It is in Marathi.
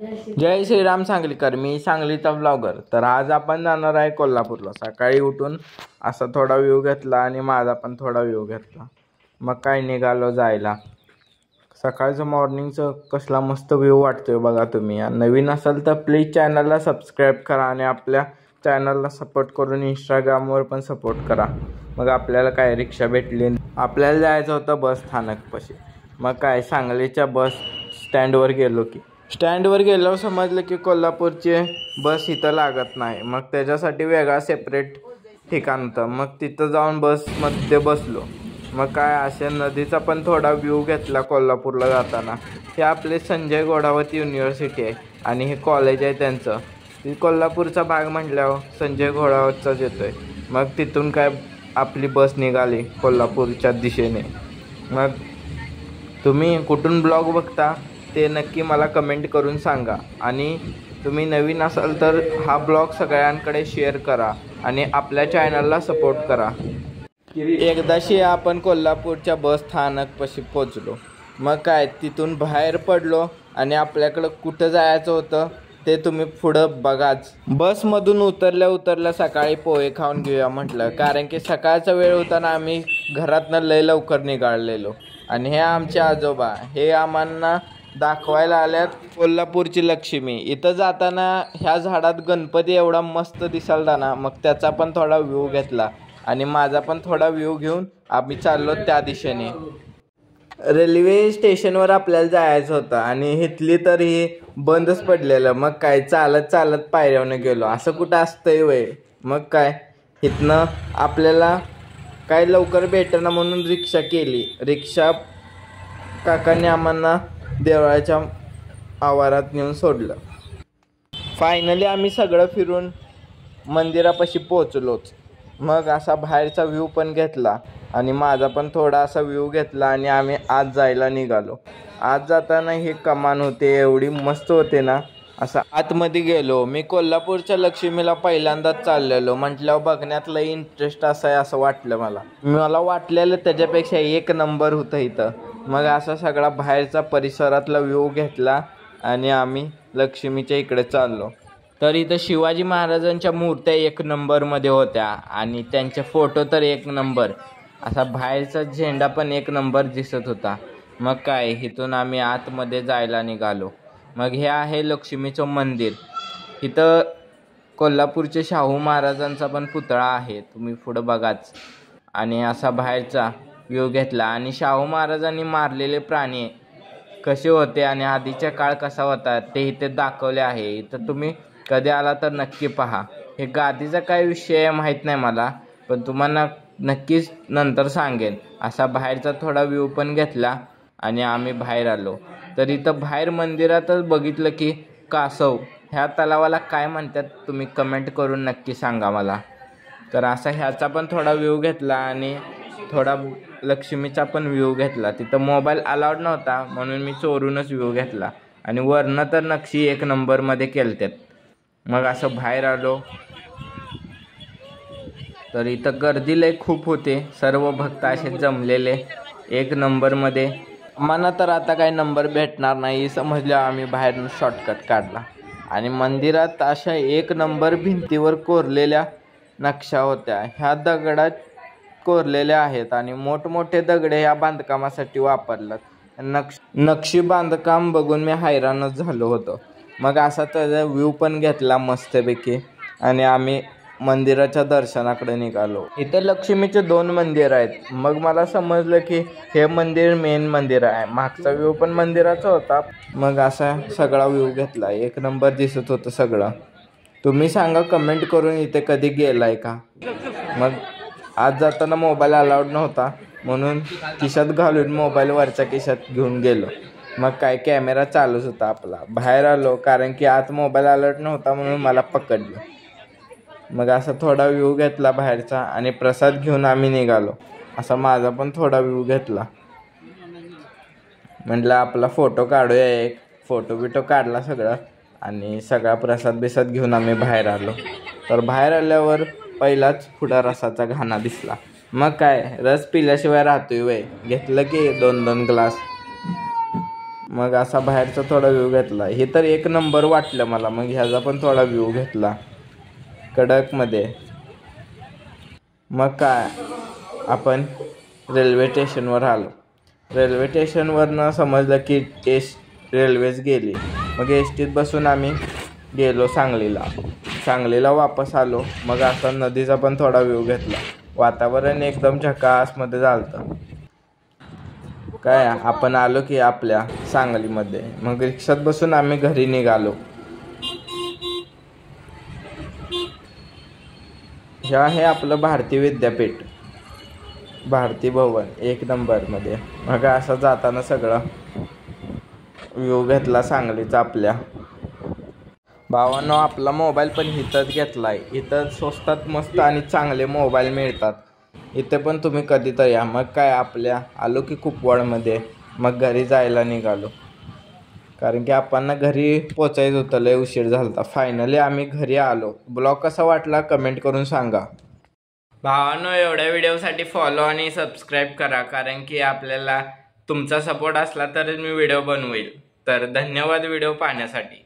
जय श्रीराम सांगलीकर, मी सांगलीचा ब्लॉगर. तर आज आपण जाणार आहे कोल्हापूरला. सकाळी उठून असा थोडा व्ह्यू घेतला आणि माझा पण थोडा व्ह्यू घेतला. मग काय निघालो जायला. सकाळचं मॉर्निंगचं कसला मस्त व्ह्यू वाटतोय बघा तुम्ही. नवीन असाल तर प्लीज चॅनलला सबस्क्राईब करा आणि आपल्या चॅनलला सपोर्ट करून इंस्टाग्रामवर पण सपोर्ट करा. मग आपल्याला काय रिक्षा भेटली. आपल्याला जायचं होतं बस स्थानकपाशी. मग काय सांगलीच्या बस स्टँडवर गेलो की स्टँडवर गेल्यावर समजलं की कोल्हापूरची बस इथं लागत नाही. मग त्याच्यासाठी वेगळा सेपरेट ठिकाण होतं. मग तिथं जाऊन बसमध्ये बसलो. मग काय अशा नदीचा पण थोडा व्ह्यू घेतला कोल्हापूरला जाताना. हे आपले संजय घोडावत युनिव्हर्सिटी आहे आणि हे कॉलेज आहे त्यांचं. कोल्हापूरचा भाग म्हटल्यावर संजय घोडावतचाच येतोय. मग तिथून काय आपली बस निघाली कोल्हापूरच्या दिशेने. मग तुम्ही कुठून ब्लॉग बघता ते नक्की मला कमेंट करून सांगा. आणि तुम्ही नवीन असाल तर हा ब्लॉग सगळ्यांकडे शेअर करा आणि आपल्या चॅनलला सपोर्ट करा. एकदाशी आपण कोल्हापूरच्या बस स्थानकपाशी पोचलो. मग काय तिथून बाहेर पडलो आणि आपल्याकडं कुठं जायचं होतं ते तुम्ही पुढं बघाच. बसमधून उतरल्या सकाळी पोहे खाऊन घेऊया म्हटलं, कारण की सकाळचा वेळ होता ना. आम्ही घरातनं लय लवकर निघालेलो. आणि हे आमचे आजोबा हे आम्हाला दाखवायला आल्यात कोल्हापूरची लक्ष्मी. इथं जाताना ह्या झाडात गणपती एवढा मस्त दिसालता ना. मग त्याचा पण थोडा व्ह्यू घेतला आणि माझा पण थोडा व्ह्यू घेऊन आम्ही चाललो त्या दिशेने. रेल्वे स्टेशनवर आपल्याला जायचं होतं आणि इथली तर ही बंदच पडलेलं. मग काय चालत पायऱ्यावरनं गेलो. असं कुठं असतंय वय. मग काय इथनं आपल्याला काय लवकर भेटेना म्हणून रिक्षा केली. रिक्षा काकांनी आम्हाला देवळाच्या आवारात नेऊन सोडलं. फायनली आम्ही सगळं फिरून मंदिरापाशी पोचलोच. मग असा बाहेरचा व्ह्यू पण घेतला आणि माझा पण थोडा असा व्ह्यू घेतला आणि आम्ही आज जायला निघालो. आज जाताना ही कमान होते, एवढी मस्त होते ना. असं आतमध्ये गेलो. मी कोल्हापूरच्या लक्ष्मीला पहिल्यांदाच चाललेलो म्हटल्यावर बघण्यात लई इंटरेस्ट असा आहे असं वाटलं मला वाटलेलं त्याच्यापेक्षा एक नंबर होतं इथं. मग असा सगळा बाहेरचा परिसरातला व्ह्यू घेतला आणि आम्ही लक्ष्मीच्या इकडे चाललो. तर इथं शिवाजी महाराजांच्या मूर्त्या एक नंबरमध्ये होत्या आणि त्यांचे फोटो तर एक नंबर. असा बाहेरचा झेंडा पण एक नंबर दिसत होता. मग काय इथून आम्ही आतमध्ये जायला निघालो. मग हे आहे लक्ष्मीचं मंदिर. इथं कोल्हापूरचे शाहू महाराजांचा पण पुतळा आहे, तुम्ही पुढं बघाच. आणि असा बाहेरचा व्ह्यू घेतला आणि शाहू महाराजांनी मारलेले प्राणी कसे होते आणि आधीचा काळ कसा होता ते इथे दाखवले आहे. इथं तुम्ही कधी आला तर नक्की पहा. हे गादीचा काय विषय आहे माहीत नाही मला, पण तुम्हाला नक्कीच नंतर सांगेन. असा बाहेरचा थोडा व्ह्यू पण घेतला आणि आम्ही बाहेर आलो. तर इथं बाहेर मंदिरातच बघितलं की कासव ह्या तलावाला काय म्हणतात तुम्ही कमेंट करून नक्की सांगा मला. तर असा ह्याचा पण थोडा व्ह्यू घेतला आणि थोडा लक्ष्मीचा पण व्ह्यू घेतला. तिथं मोबाईल अलाउड नव्हता म्हणून मी चोरूनच व्ह्यू घेतला आणि वरनं तर नक्षी एक नंबरमध्ये केलत्यात. मग असं बाहेर आलो तर इथं गर्दी लय खूप होते. सर्व भक्त असे जमलेले एक नंबरमध्ये. मला तर आता काही नंबर भेटणार नाही समजलं. आम्ही बाहेरून शॉर्टकट काढला आणि मंदिरात अशा एक नंबर भिंतीवर कोरलेल्या नक्षा होत्या. ह्या दगडात कोरलेल्या आहेत आणि मोठमोठे दगडे ह्या बांधकामासाठी वापरतात. नक्षी बांधकाम बघून मी हैराणच झालो होतो. मग असा त्याचा व्ह्यू पण घेतला मस्तपैकी आणि आम्ही मंदिराच्या दर्शनाकडे निघालो. इथे लक्ष्मीचे 2 मंदिर आहेत. मग मला समजलं की हे मंदिर मेन मंदिर आहे. मागचा व्ह्यू पण मंदिराचा होता. मग असा सगळा व्ह्यू घेतला. एक नंबर दिसत होतं सगळं. तुम्ही सांगा कमेंट करून इथे कधी गेलाय का. मग आज जाताना मोबाईल अलाउड नव्हता म्हणून खिशात घालून मोबाईल वरच्या खिशात घेऊन गेलो. मग काय कॅमेरा चालूच होता आपला. बाहेर आलो कारण की आत मोबाईल अलाउड नव्हता म्हणून मला पकडलं. मग असा थोडा व्ह्यू घेतला बाहेरचा आणि प्रसाद घेऊन आम्ही निघालो. असा माझा पण थोडा व्ह्यू घेतला. म्हटलं आपला फोटो काढूया. एक फोटो काढला सगळं आणि सगळा प्रसाद घेऊन आम्ही बाहेर आलो. तर बाहेर आल्यावर पहिलाच पुढा रसाचा घाणा दिसला. मग काय रस पिल्याशिवाय राहतोय वय. घेतलं की 2-2 ग्लास. मग असा बाहेरचा थोडा व्ह्यू घेतला. हे तर एक नंबर वाटलं मला. मग ह्याचा पण थोडा व्ह्यू घेतला कडकमध्ये. मग काय आपण रेल्वे स्टेशनवर आलो. रेल्वे स्टेशनवरनं समजलं की रेल्वेच गेली. मग एस टीत बसून आम्ही गेलो सांगलीला वापस आलो. मग असा नदीचा पण थोडा व्ह्यू घेतला. वातावरण एकदम झकासमध्ये झालतं. काय आपण आलो की आपल्या सांगलीमध्ये. मग रिक्षात बसून आम्ही घरी निघालो. हे आहे आपलं भारती विद्यापीठ, भारती भवन, एक नंबरमध्ये. मग असं जाताना सगळं व्ह्यू घेतला सांगलीचा आपल्या. भावांनो, आपला मोबाईल पण इथंच घेतलाय. इथं स्वस्तात मस्त आणि चांगले मोबाईल मिळतात. इथे पण तुम्ही कधीतरी या. मग काय आपल्या आलो की कुपवाडमध्ये. मग घरी जायला निघालो, कारण की आपण घरी पोचायचं होतं. लय उशीर झाला. फायनली आम्ही घरी आलो. ब्लॉग कसा वाटला कमेंट करून सांगा. भावांनो, एवढ्या व्हिडिओसाठी फॉलो आणि सबस्क्राईब करा, कारण की आपल्याला तुमचा सपोर्ट असला तरच मी व्हिडिओ बनवेल. तर धन्यवाद व्हिडिओ पाहण्यासाठी.